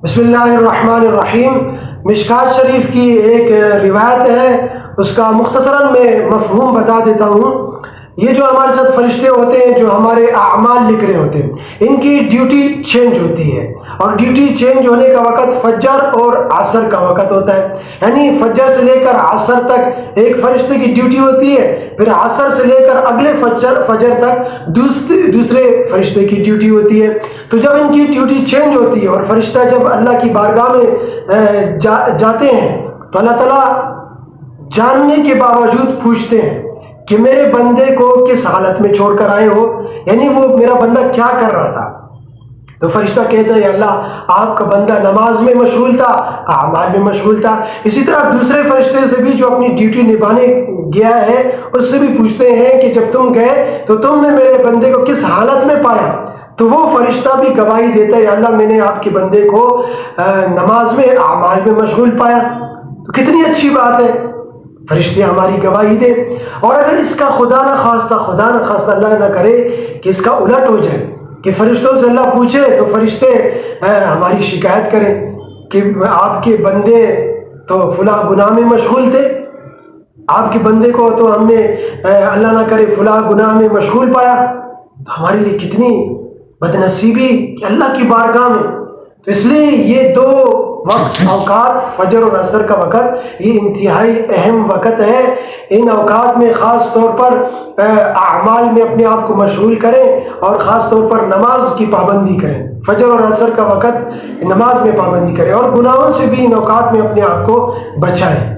بسم اللہ الرحمن الرحیم۔ مشکات شریف کی ایک روایت ہے، اس کا مختصراً میں مفہوم بتا دیتا ہوں۔ یہ جو ہمارے ساتھ فرشتے ہوتے ہیں، جو ہمارے اعمال لکھ رہے ہوتے ہیں، ان کی ڈیوٹی چینج ہوتی ہے، اور ڈیوٹی چینج ہونے کا وقت فجر اور عصر کا وقت ہوتا ہے۔ یعنی فجر سے لے کر عصر تک ایک فرشتے کی ڈیوٹی ہوتی ہے، پھر عصر سے لے کر اگلے فجر تک دوسرے فرشتے کی ڈیوٹی ہوتی ہے۔ تو جب ان کی ڈیوٹی چینج ہوتی ہے اور فرشتہ جب اللہ کی بارگاہ میں جاتے ہیں تو اللہ تعالیٰ جاننے کے باوجود پوچھتے ہیں کہ میرے بندے کو کس حالت میں چھوڑ کر آئے ہو، یعنی وہ میرا بندہ کیا کر رہا تھا۔ تو فرشتہ کہتا ہے اللہ، آپ کا بندہ نماز میں مشغول تھا، اعمال میں مشغول تھا۔ اسی طرح دوسرے فرشتے سے بھی جو اپنی ڈیوٹی نبھانے گیا ہے، اس سے بھی پوچھتے ہیں کہ جب تم گئے تو تم نے میرے بندے کو کس حالت میں پایا۔ تو وہ فرشتہ بھی گواہی دیتا ہے اللہ، میں نے آپ کے بندے کو نماز میں اعمال میں مشغول پایا۔ تو کتنی اچھی بات ہے، فرشتے ہماری گواہی دے۔ اور اگر اس کا خدا نہ خواستہ اللہ نہ کرے کہ اس کا الٹ ہو جائے کہ فرشتوں سے اللہ پوچھے تو فرشتے ہماری شکایت کریں کہ آپ کے بندے تو فلاں گناہ میں مشغول تھے، آپ کے بندے کو تو ہم نے اللہ نہ کرے فلاں گناہ میں مشغول پایا، تو ہمارے لیے کتنی بدنصیبی کہ اللہ کی بارگاہ میں۔ تو اس لیے یہ دو اوقات، فجر اور عصر کا وقت، یہ انتہائی اہم وقت ہے۔ ان اوقات میں خاص طور پر اعمال میں اپنے آپ کو مشغول کریں، اور خاص طور پر نماز کی پابندی کریں۔ فجر اور عصر کا وقت نماز میں پابندی کریں، اور گناہوں سے بھی ان اوقات میں اپنے آپ کو بچائیں۔